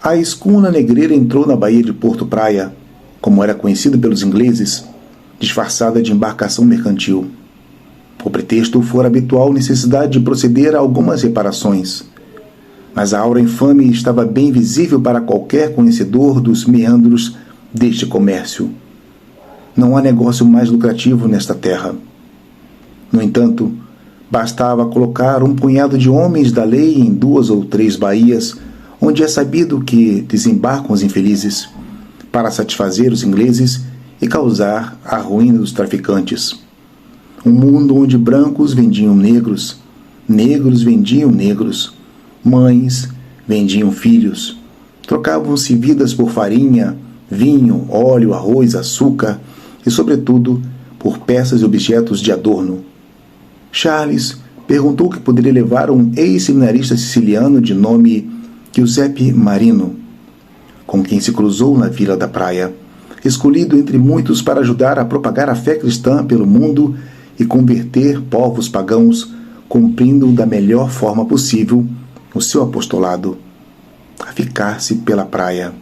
A escuna negreira entrou na baía de Porto Praia, como era conhecida pelos ingleses, disfarçada de embarcação mercantil. O pretexto fora a habitual necessidade de proceder a algumas reparações, mas a aura infame estava bem visível para qualquer conhecedor dos meandros deste comércio. Não há negócio mais lucrativo nesta terra. No entanto, bastava colocar um punhado de homens da lei em 2 ou 3 baías, onde é sabido que desembarcam os infelizes, para satisfazer os ingleses e causar a ruína dos traficantes. Um mundo onde brancos vendiam negros, negros vendiam negros, mães vendiam filhos, trocavam-se vidas por farinha, vinho, óleo, arroz, açúcar e, sobretudo, por peças e objetos de adorno. Charles perguntou o que poderia levar um ex-seminarista siciliano de nome Giuseppe Marino, com quem se cruzou na Vila da Praia, escolhido entre muitos para ajudar a propagar a fé cristã pelo mundo e converter povos pagãos, cumprindo da melhor forma possível o seu apostolado, a ficar-se pela praia,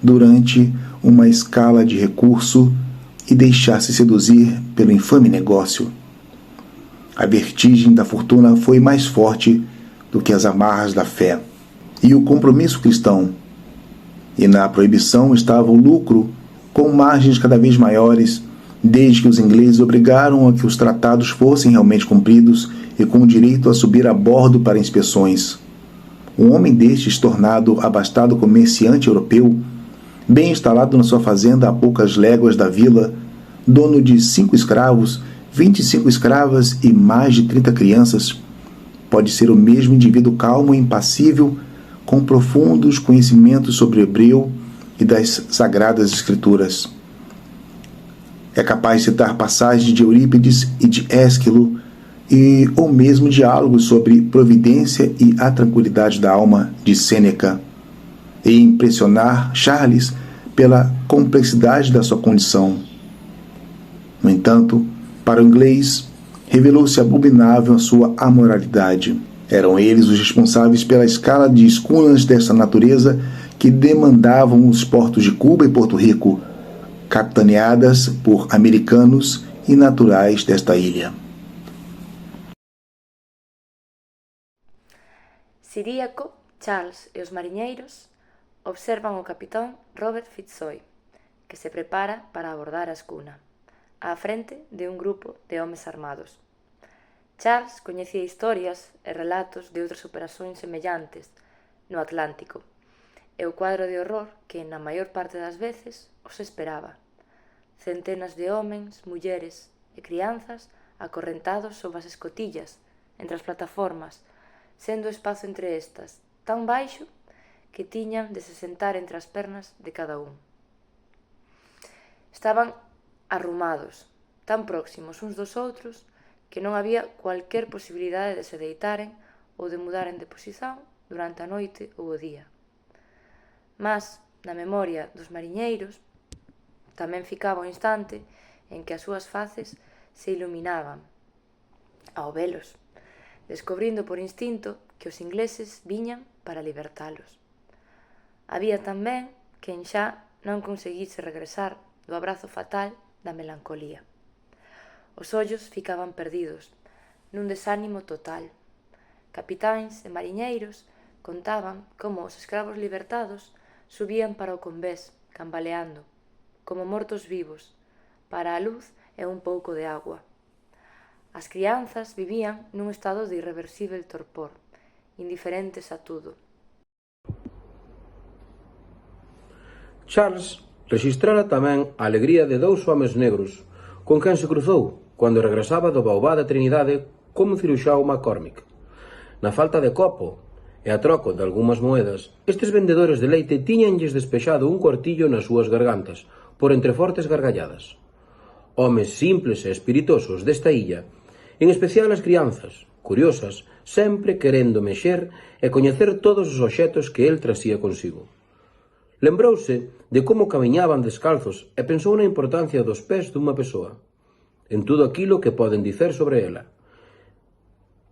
durante uma escala de recurso e deixar-se seduzir pelo infame negócio. A vertigem da fortuna foi mais forte do que as amarras da fé e o compromisso cristão, e na proibição estava o lucro, com margens cada vez maiores, desde que os ingleses obrigaram a que os tratados fossem realmente cumpridos e com o direito a subir a bordo para inspeções. Um homem destes, tornado abastado comerciante europeu, bem instalado na sua fazenda a poucas léguas da vila, dono de 5 escravos, 25 escravas e mais de 30 crianças, pode ser o mesmo indivíduo calmo e impassível, com profundos conhecimentos sobre o hebreu e das sagradas escrituras. É capaz de citar passagens de Eurípides e de Ésquilo, ou mesmo diálogos sobre providência e a tranquilidade da alma de Sêneca, e impressionar Charles pela complexidade da sua condição. No entanto, para o inglês, revelou-se abominável a sua amoralidade. Eram eles os responsáveis pela escala de escunas dessa natureza que demandavam os portos de Cuba e Porto Rico, capitaneadas por americanos e naturais desta ilha. Siríaco, Charles e os mariñeiros observan o capitán Robert Fitzroy, que se prepara para abordar a escuna, á frente de un grupo de homes armados. Charles coñecía historias e relatos de outras operacións semellantes no Atlántico, e o cuadro de horror que, na maior parte das veces, os esperaba. Centenas de homens, mulleres e crianzas acorrentados sob as escotillas, entre as plataformas, sendo o espazo entre estas tan baixo que tiñan de se sentar entre as pernas de cada un. Estaban arrumados, tan próximos uns dos outros, que non había cualquier posibilidade de se deitaren ou de mudaren de posición durante a noite ou o día. Mas, na memoria dos mariñeiros, tamén ficaba o instante en que as súas faces se iluminaban ao velos, descubrindo por instinto que os ingleses viñan para libertalos. Había tamén quen xa non conseguise regresar do abrazo fatal da melancolía. Os ollos ficaban perdidos, nun desánimo total. Capitáns e mariñeiros contaban como os escravos libertados subían para o convés, cambaleando, como mortos vivos, para a luz e un pouco de agua. As crianzas vivían nun estado de irreversible torpor, indiferentes a tudo. Charles rexistrara tamén a alegría de 2 homes negros con quen se cruzou cando regresaba do Baobá da Trinidade como ciruxao McCormick. Na falta de copo e a troco de algunhas moedas, estes vendedores de leite tiñanlles despexado un cuartillo nas súas gargantas por entre fortes gargalladas. Homes simples e espiritosos desta illa, en especial as crianzas, curiosas, sempre querendo mexer e coñecer todos os obxetos que el trasía consigo. Lembrouse de como camiñaban descalzos e pensou na importancia dos pés dunha persoa, en tudo aquilo que poden dicer sobre ela.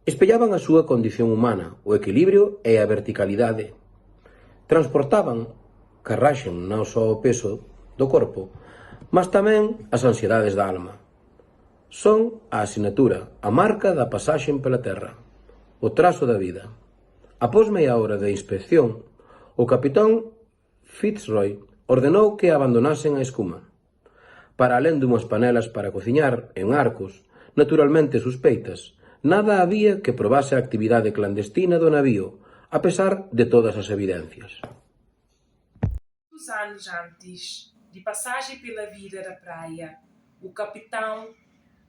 Espellaban a súa condición humana, o equilibrio e a verticalidade. transportaban, carraxen non só o peso do corpo, mas tamén as ansiedades da alma. Son a asinatura, a marca da pasaxen pela terra, o trazo da vida. Após meia hora de inspección, o capitán Fitzroy ordenou que abandonasen a escuma. Para alén dunhas panelas para cociñar en arcos, naturalmente suspeitas, nada había que probase a actividade clandestina do navío, a pesar de todas as evidencias. Muitos anos antes de passagem pela vida da praia, o capitão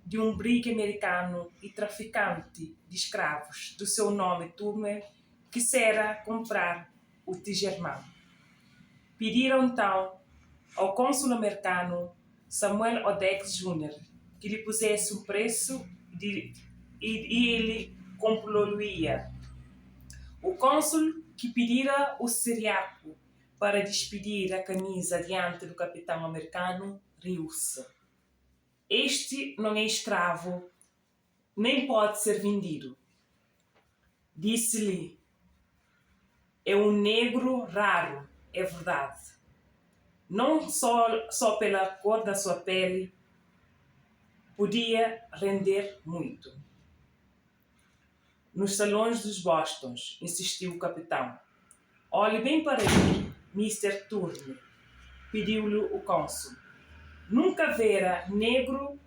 de um brigue americano e traficante de escravos do seu nome Turner quisera comprar o Tigerman. Pediram então ao cônsul americano Samuel Odex Jr. que lhe pusesse um preço e ele comprou-lhe-ia. O cônsul que pedira o siriaco para despedir a camisa diante do capitão americano riu-se. Este não é escravo, nem pode ser vendido. Disse-lhe, é um negro raro, é verdade. Não só pela cor da sua pele, podia render muito. Nos salões dos Bostons, insistiu o capitão. Olhe bem para mim, Mr. Turner, pediu-lhe o cônsul. Nunca vera negro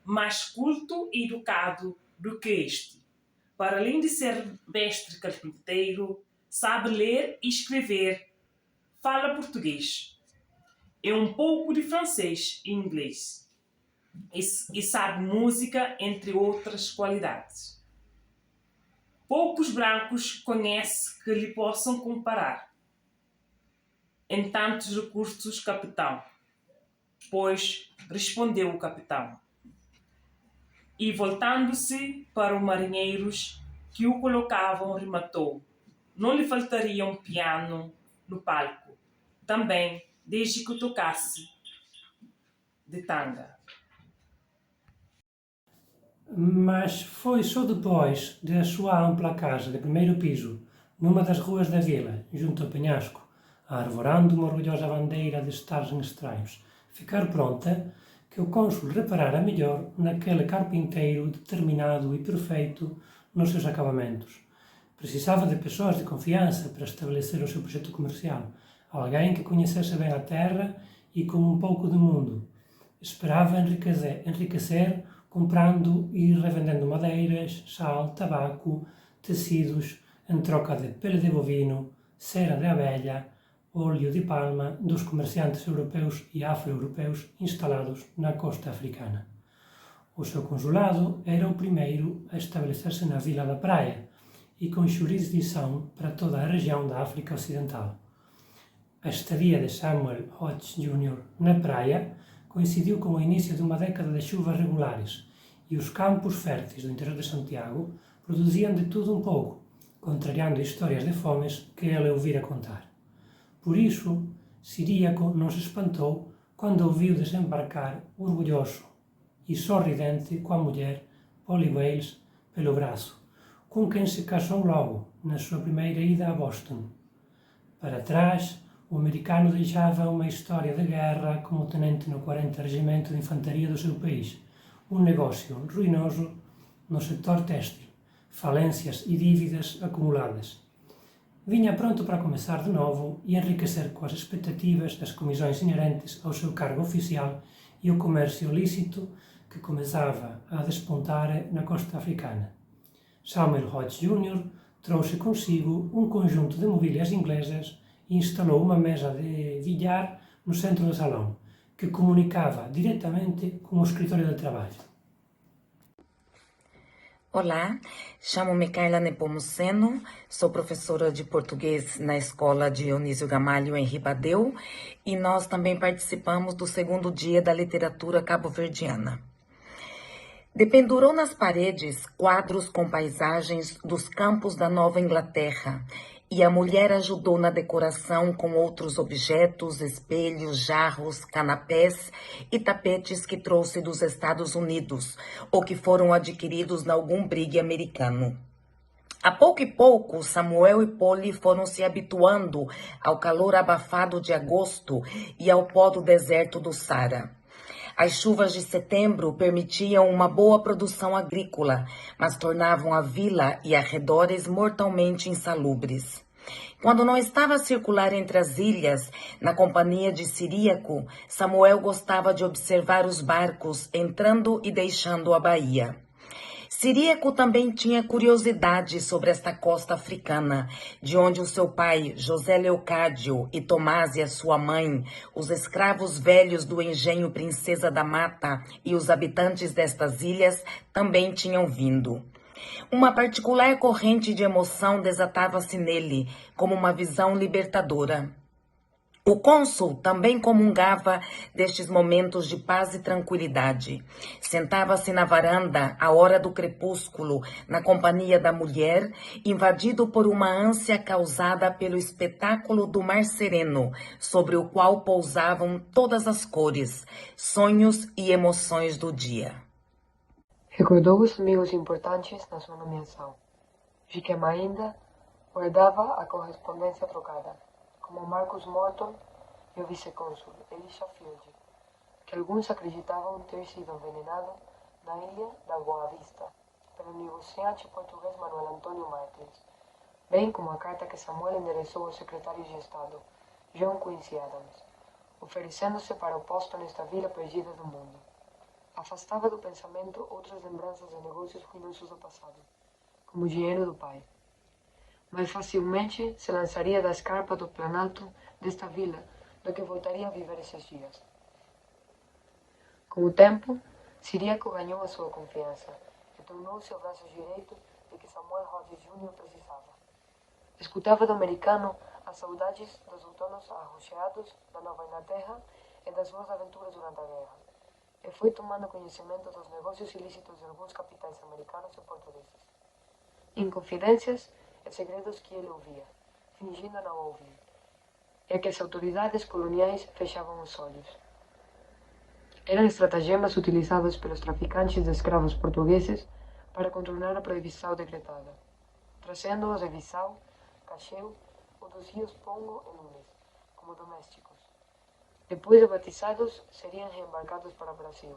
mais culto e educado do que este. Para além de ser mestre carpinteiro, sabe ler e escrever, fala português. É um pouco de francês e inglês. E sabe música, entre outras qualidades. Poucos brancos conhece que lhe possam comparar em tantos recursos, capitão. Pois, respondeu o capitão. E voltando-se para os marinheiros que o colocavam, rematou. Não lhe faltaria um piano no palco. Também, desde que tocasse de tanga. Mas foi só depois da sua ampla casa de primeiro piso, numa das ruas da vila, junto ao penhasco, arvorando uma orgulhosa bandeira de stars estranhos, ficar pronta, que o cônsul reparara melhor naquele carpinteiro determinado e perfeito nos seus acabamentos. Precisava de pessoas de confiança para estabelecer o seu projeto comercial, alguém que conhecesse bem a terra e com um pouco de mundo. Esperava enriquecer comprando e revendendo madeiras, sal, tabaco, tecidos, em troca de pele de bovino, cera de abelha, óleo de palma dos comerciantes europeus e afro-europeus instalados na costa africana. O seu consulado era o primeiro a estabelecer-se na Vila da Praia e com jurisdição para toda a região da África Ocidental. A estadia de Samuel Hodge Jr. na praia coincidiu com o início de uma década de chuvas regulares e os campos férteis do interior de Santiago produziam de tudo um pouco, contrariando histórias de fomes que ele ouvira contar. Por isso, Ciríaco não se espantou quando ouviu desembarcar orgulhoso e sorridente com a mulher Polly Wales pelo braço, com quem se casou logo na sua primeira ida a Boston. Para trás, o americano deixava uma história de guerra como tenente no 40º Regimento de Infantaria do seu país, um negócio ruinoso no setor têxtil, falências e dívidas acumuladas. Vinha pronto para começar de novo e enriquecer com as expectativas das comissões inerentes ao seu cargo oficial e o comércio lícito que começava a despontar na costa africana. Samuel Hodge Jr. trouxe consigo um conjunto de mobílias inglesas e instalou uma mesa de bilhar no centro do salão, que comunicava diretamente com o escritório de trabalho. Olá, chamo-me Carla Nepomuceno, sou professora de português na Escola Dionísio Gamalho em Ribadeu e nós também participamos do segundo dia da literatura cabo-verdiana. Dependurou nas paredes quadros com paisagens dos campos da Nova Inglaterra e a mulher ajudou na decoração com outros objetos, espelhos, jarros, canapés e tapetes que trouxe dos Estados Unidos ou que foram adquiridos em algum brigue americano. A pouco e pouco, Samuel e Polly foram se habituando ao calor abafado de agosto e ao pó do deserto do Saara. As chuvas de setembro permitiam uma boa produção agrícola, mas tornavam a vila e arredores mortalmente insalubres. Quando não estava a circular entre as ilhas, na companhia de Ciríaco, Samuel gostava de observar os barcos entrando e deixando a baía. Ciríaco também tinha curiosidade sobre esta costa africana, de onde o seu pai, José Leocádio, e Tomásia, sua mãe, os escravos velhos do engenho Princesa da Mata e os habitantes destas ilhas também tinham vindo. Uma particular corrente de emoção desatava-se nele, como uma visão libertadora. O cônsul também comungava destes momentos de paz e tranquilidade. Sentava-se na varanda, à hora do crepúsculo, na companhia da mulher, invadido por uma ânsia causada pelo espetáculo do mar sereno, sobre o qual pousavam todas as cores, sonhos e emoções do dia. Recordou os amigos importantes na sua nomeação. Jiquem ainda guardava a correspondência trocada, como Marcus Morton e o vice-cônsul Elisha Field, que alguns acreditavam ter sido envenenado na ilha da Boa Vista pelo negociante português Manuel Antônio Martins, bem como a carta que Samuel endereçou ao secretário de Estado, John Quincy Adams, oferecendo-se para o posto nesta vila perdida do mundo. Afastava do pensamento outras lembranças de negócios ruinosos do passado, como o dinheiro do pai. Mais facilmente se lançaria da escarpa do planalto desta vila do que voltaria a viver esses dias. Com o tempo, Ciríaco ganhou a sua confiança e tornou-se o braço direito de que Samuel Hodges Jr. precisava. Escutava do americano as saudades dos outonos arroxeados da Nova Inglaterra e das suas aventuras durante a guerra, e foi tomando conhecimento dos negócios ilícitos de alguns capitais americanos e portugueses. Em confidências e segredos que ele ouvia, fingindo não ouvir, e a que as autoridades coloniais fechavam os olhos. Eram estratagemas utilizados pelos traficantes de escravos portugueses para contornar a proibição decretada, trazendo-os de Bissau, Cacheu ou dos rios Pongo e Nunes, como domésticos. Depois de batizados, seriam reembarcados para o Brasil.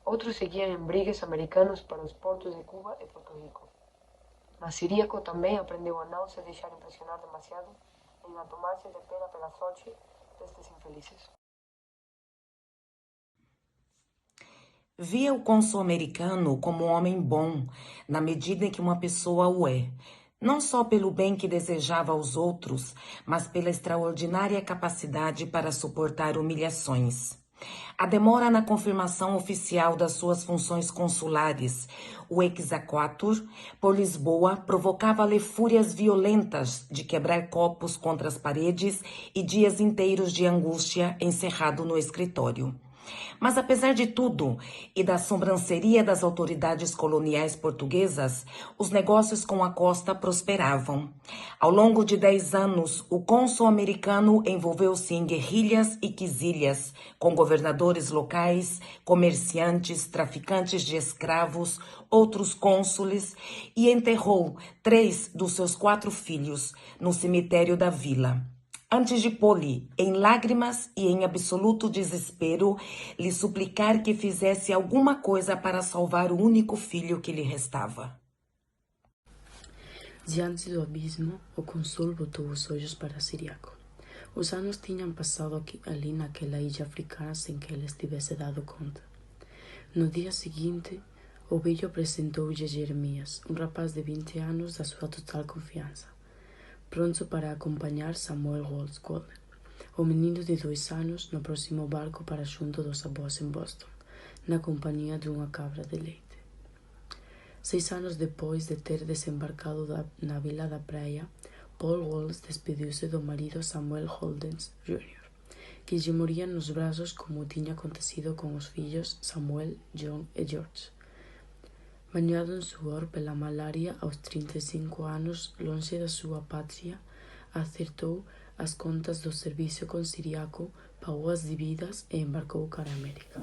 Outros seguiam em brigues americanos para os portos de Cuba e Porto Rico. Mas Ciríaco também aprendeu a não se deixar impressionar demasiado e a tomar-se de pena pela sorte destes infelizes. Via o cônsul americano como um homem bom, na medida em que uma pessoa o é, não só pelo bem que desejava aos outros, mas pela extraordinária capacidade para suportar humilhações. A demora na confirmação oficial das suas funções consulares, o exequatur, por Lisboa, provocava-lhe fúrias violentas de quebrar copos contra as paredes e dias inteiros de angústia encerrado no escritório. Mas apesar de tudo e da sobranceria das autoridades coloniais portuguesas, os negócios com a costa prosperavam. Ao longo de 10 anos, o cônsul americano envolveu-se em guerrilhas e quizilhas com governadores locais, comerciantes, traficantes de escravos, outros cônsules e enterrou 3 dos seus 4 filhos no cemitério da vila. Antes de Polly, em lágrimas e em absoluto desespero, lhe suplicar que fizesse alguma coisa para salvar o único filho que lhe restava. Diante do abismo, o cônsul botou os olhos para Ciríaco. Os anos tinham passado ali naquela ilha africana sem que ele estivesse dado conta. No dia seguinte, o velho apresentou-lhe Jeremias, um rapaz de 20 anos da sua total confiança, pronto para acompanhar Samuel Goldscholder, o menino de 2 anos, no próximo barco para junto dos avós em Boston, na companhia de uma cabra de leite. 6 anos depois de ter desembarcado na Vila da Praia, Paul Walsh despediu-se do marido Samuel Holden Jr., que lhe moria nos braços como tinha acontecido com os filhos Samuel, John e George. Banhado em suor pela malária aos 35 anos, longe da sua pátria, acertou as contas do serviço com Ciríaco, pagou as dívidas e embarcou para a América.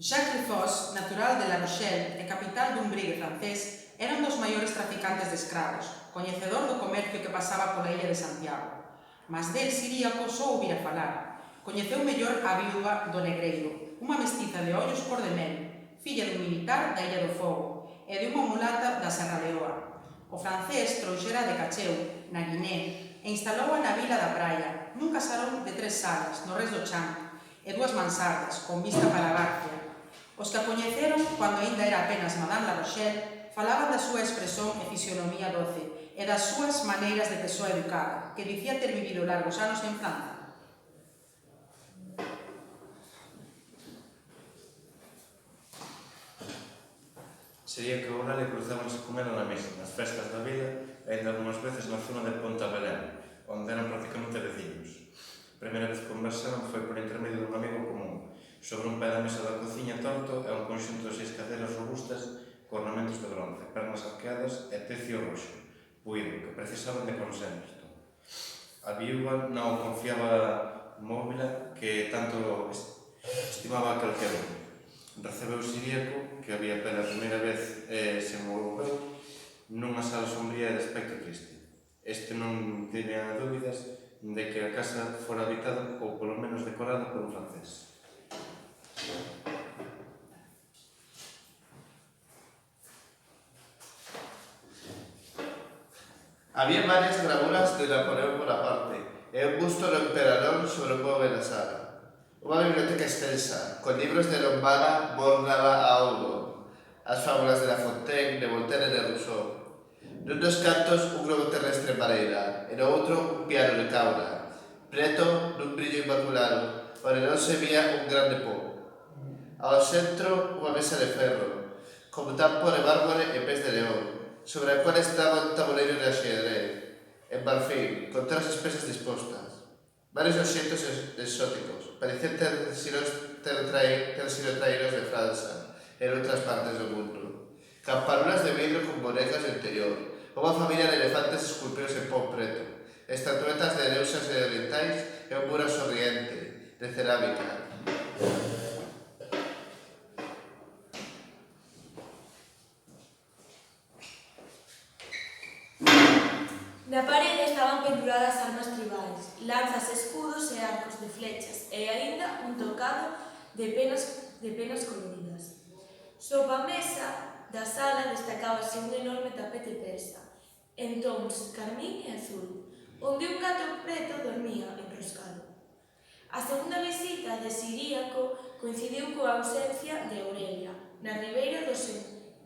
Jacques Rufos, natural de La Rochelle e capital dun brigue francés, era un dos maiores traficantes de escravos, coñecedor do comercio que pasaba pola illa de Santiago. Mas del Siríaco só ouvira falar. Coñeceu mellor a viúva do Negreiro, unha mestiza de ollos cor de mel, filla dun militar da Illa do Fogo e de unha mulata da Serra Leoa. O francés trouxera de Cacheu, na Guiné, e instaloua na vila da Praia, nun casarón de 3 salas, no Res do Chan, e 2 mansardas, con vista para a Garcia. Os que a coñeceron, cando aínda era apenas Madame La Rochelle, falaban da súa expresión e fisionomía doce e das súas maneiras de persoa educada, que dicía ter vivido largos anos en Francia. Sería que o oral e cruzámonos con ela na mesa, nas festas da vila e ainda algunhas veces na zona de Ponta Belén, onde eran prácticamente veciños. A primeira vez que conversaron foi por intermedio dun amigo común, sobre un pé da mesa da cociña torto e un conxunto de 6 cadeiras robustas con ornamentos de bronce, pernas arqueadas e tecio roxo, puído, que precisaban de consenso. A viúva non confiaba móvila que tanto estimaba aquel que era. Recebeu o Siríaco, que había pela primeira vez se moveu, nunha sala sombría e de aspecto triste. Este non tiña dúbidas de que a casa fora habitada ou polo menos decorada por un francés. Había varias gravuras de Napoleón Bonaparte e un busto do emperador sobre o móvel da sala. Unha biblioteca extensa, con libros de Lombana, Bornala a Ouro, as fábulas de La Fontaine, de Voltaire e de Rousseau. Nun dos cantos, un globo terrestre en madeira, e no outro, un piano de caura. Preto, nun brillo inmaculado, onde non se vía un grande pó. Ao centro, unha mesa de ferro, con tampo de mármore e pés de león, sobre a cual estaba un tabuleiro de axedrez, en marfil, con 3 espesas dispostas. Varios obxectos exóticos, parecían ter sido traídos de França e en outras partes do mundo. Camparulas de vidro con bonecas no interior, unha familia de elefantes esculpidos en pó preto, estatuetas de deusas e orientais e un muro sorriente, de cerámica. Na parede estaban penduradas armas tribais, lanzas, escudos e arcos de flechas e aínda un tocado de penas coloridas. Sob a mesa da sala destacábase un enorme tapete persa, en tons carmín e azul, onde un gato preto dormía enroscado. A segunda visita de Siríaco coincidiu coa ausencia de Aurelia, na ribeira dos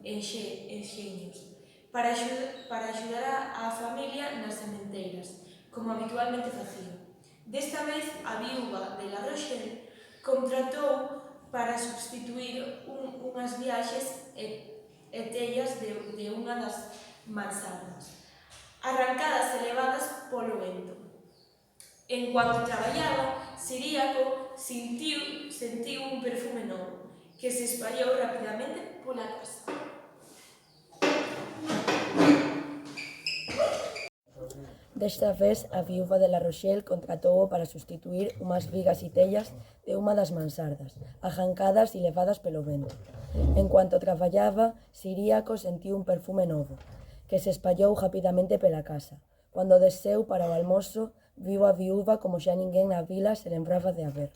enxeños, para axudar a familia nas sementeiras, como habitualmente facía. Desta vez, a viúva de La Rochelle contratou para substituir unhas viaxes e tellas de unha das mansardas, arrancadas e levadas polo vento. En cuanto traballaba, Siríaco sentiu un perfume novo, que se espallou rapidamente pola casa. Desta vez, a viúva de La Rochelle contratou para substituir unhas vigas e tellas de unha das mansardas, arrancadas e levadas pelo vento. En cuanto traballaba, Siríaco sentiu un perfume novo, que se espallou rapidamente pela casa. Cando desceu para o almozo, viu a viúva como xa ninguén na vila se lembraba de haber.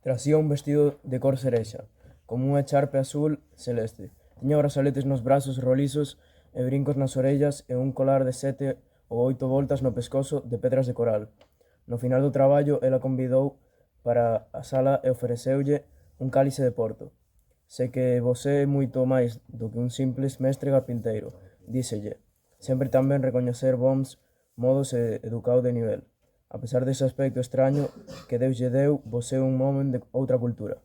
Tracía un vestido de cor cerexa, como unha charpe azul celeste. Tiña brazaletes nos brazos rolisos e brincos nas orellas e un colar de 7 ou 8 voltas no pescozo de pedras de coral. No final do traballo, ela convidou para a sala e ofereceulle un cálice de porto. Sei que vosé é moito máis do que un simples mestre carpinteiro, díxelle, sempre tamén recoñecer bons modos e educado de nivel. A pesar dese aspecto extraño que Deus lle deu, vosé un momen de outra cultura.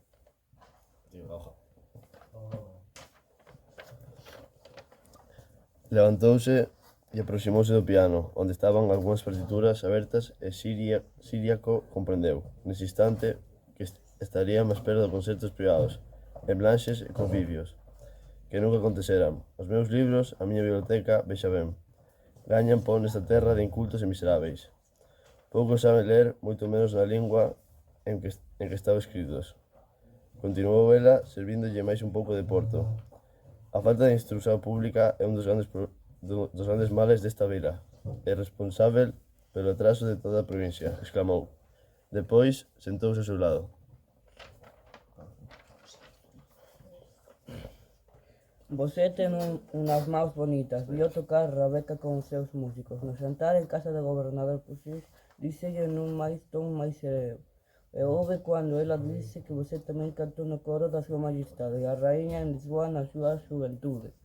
Levantouse e aproximouse do piano, onde estaban algunhas partituras abertas e Siríaco comprendeu, nese instante, que estaría máis perto de concertos privados, en blanches e convivios, que nunca aconteceran. Os meus libros, a miña biblioteca, vexa ben, gañan pon nesta terra de incultos e miseráveis. Poucos saben ler, moito menos na lingua en que estaban escritos. Continuou ela servíndolle máis un pouco de porto. A falta de instrução pública é un dos grandes males desta vila. É responsável pelo atraso de toda a provincia, exclamou. Depois, sentouse ao seu lado. Você ten unhas mãos bonitas. Viu tocar Rebeca con os seus músicos. No xantar en casa do gobernador Puxís, díxelle nun ton máis sereo. E houve cando ela disse que você tamén cantou no coro da súa majestade, a raíña en Lisboa na súa xuventude.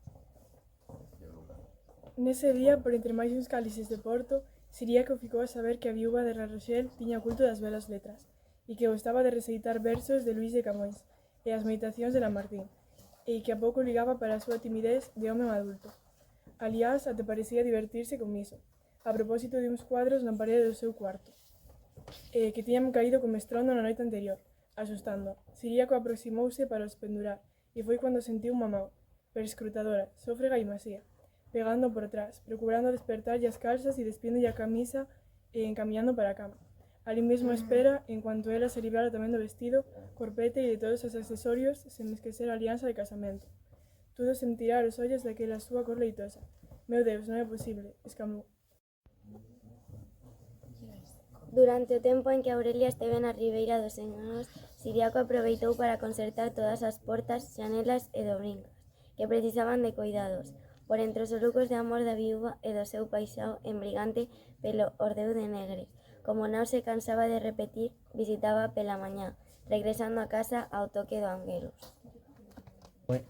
Nese día, por entre máis uns cálices de Porto, Siriaco ficou a saber que a viúva de La Rochelle tiña culto das belas letras e que gostaba de receitar versos de Luís de Camões e as meditacións de Lamartine, e que a pouco ligaba para a súa timidez de home adulto. Aliás, até parecía divertirse con iso, a propósito de uns cuadros na parede do seu cuarto, que tiñan caído con estrondo na noite anterior, asustando. Siriaco aproximouse para os pendurar, e foi cando sentiu unha mão, perscrutadora, sófrega e masía, pegando por atrás, procurando despertarlle as calzas e despiéndolle a camisa e encaminhando para a cama. Ali mesmo espera, en cuanto ela se librara tamén do vestido, corpete e de todos os accesorios, sen esquecer a alianza de casamento. Tudo sen tirar os ollos daquela súa cor leitosa. Meu Deus, non é posible, exclamou. Durante o tempo en que Aurelia esteve na ribeira dos Enganos, Siriaco aproveitou para consertar todas as portas, xanelas e dobrincas, que precisaban de cuidados, por entre os solucos de amor da viúva e do seu paixao embrigante pelo ordeu de Negre. Como non se cansaba de repetir, visitaba pela mañá, regresando a casa ao toque do Angelus. E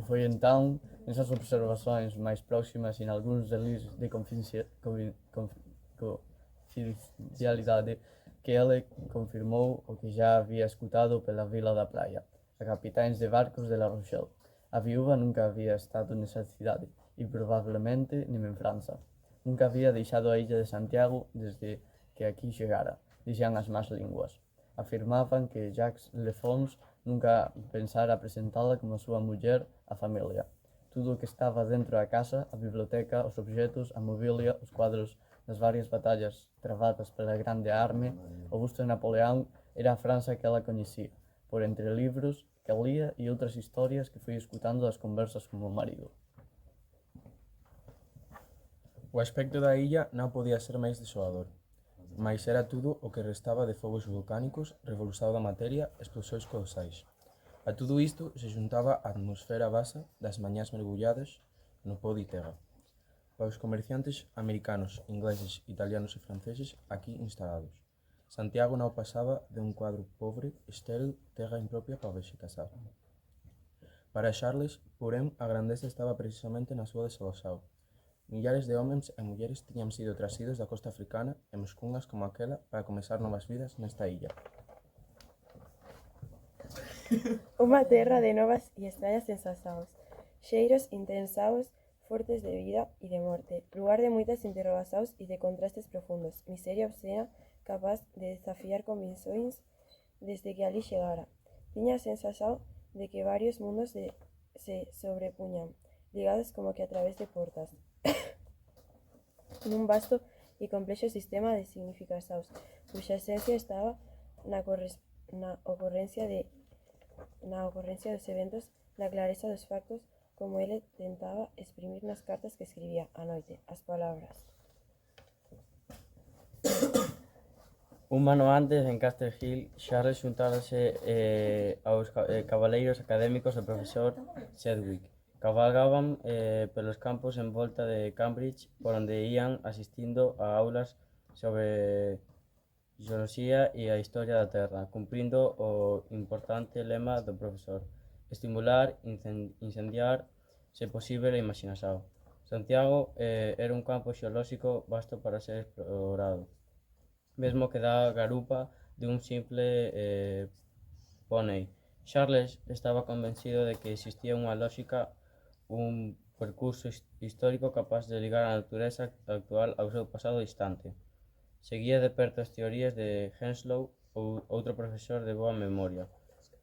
foi entón, nesas observacións máis próximas e en algúns delis de confidencialidade, que ele confirmou o que já había escutado pela vila da praia, a capitáns de barcos de La Rochelle. A viúva nunca había estado nesa cidade, e probablemente nin en França. Nunca había deixado a illa de Santiago desde que aquí chegara, dixían as más linguas. Afirmaban que Jacques Lefons nunca pensara presentala como a súa muller á familia. Tudo o que estaba dentro da casa, a biblioteca, os objetos, a mobilia, os cuadros das varias batallas travadas pela grande arme, o busto de Napoleón, era a França que ela coñecía, por entre libros que lía e outras historias que foi escutando das conversas con o marido. O aspecto da illa non podía ser máis desolador, mais era tudo o que restaba de fogos volcánicos, revolución da materia, explosións colosais. A tudo isto se xuntaba a atmosfera basa das mañás mergulladas no pó de terra. Para os comerciantes americanos, ingleses, italianos e franceses aquí instalados, Santiago non pasaba de un cuadro pobre, estéril, terra impropia para vexetação. Para Charles, porén, a grandeza estaba precisamente na súa desaloxao. Millares de homens e mulleres tiñan sido trasidos da costa africana e mescunhas como aquela para comezar novas vidas nesta illa. Unha terra de novas e extrañas sensacións, xeiros intensaos, fortes de vida e de morte, lugar de moitas interrogacións e de contrastes profundos, miseria obscena capaz de desafiar conviccións desde que ali chegara. Tiña a sensación de que varios mundos se sobrepuñan, ligados como que a través de portas, nun vasto e complexo sistema de significacións, cuxa esencia estaba na ocorrencia dos eventos, na clareza dos factos, como ele tentaba exprimir nas cartas que escribía á noite, as palabras. Un ano antes, en Castle Hill, Charles xuntárase aos cabaleiros académicos do profesor Sedgwick. Cabalgaban pelos campos en volta de Cambridge, por onde ían asistindo a aulas sobre xeoloxía e a historia da Terra, cumprindo o importante lema do profesor: estimular, incendiar, se posible, a imaginación. Santiago era un campo xeolóxico vasto para ser explorado, mesmo que da garupa de un simple pónei. Charles estaba convencido de que existía unha lógica, un percurso histórico capaz de ligar a natureza actual ao seu pasado distante. Seguía de perto as teorías de Henslow, outro profesor de boa memoria,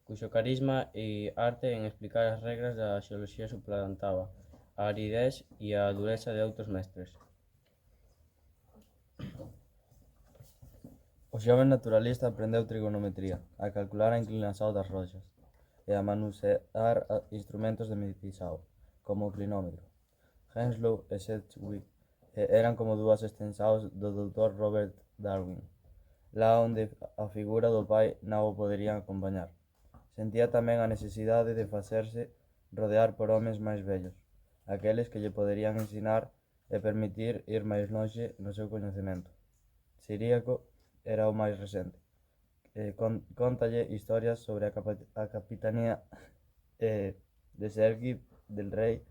cuxo carisma e arte en explicar as regras da xeoloxía suplantaba a aridez e a dureza de outros mestres. O xoven naturalista aprendeu trigonometría, a calcular a inclinación das rochas e a manusear instrumentos de medição, como o clinómetro. Henslow e Sedgwick eran como dúas extensaos do Dr. Robert Darwin, lá onde a figura do pai non o poderían acompañar. Sentía tamén a necesidade de facerse rodear por homes máis vellos, aqueles que lle poderían ensinar e permitir ir máis lonxe no seu coñecemento. Ciríaco era o máis recente. Cóntalle historias sobre a capitanía de Sergi del Rei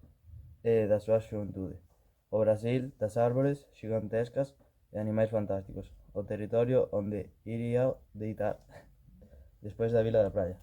e da súa xuventude, o Brasil das árbores xigantescas e animais fantásticos, o territorio onde iría deitar despois da vila da praia.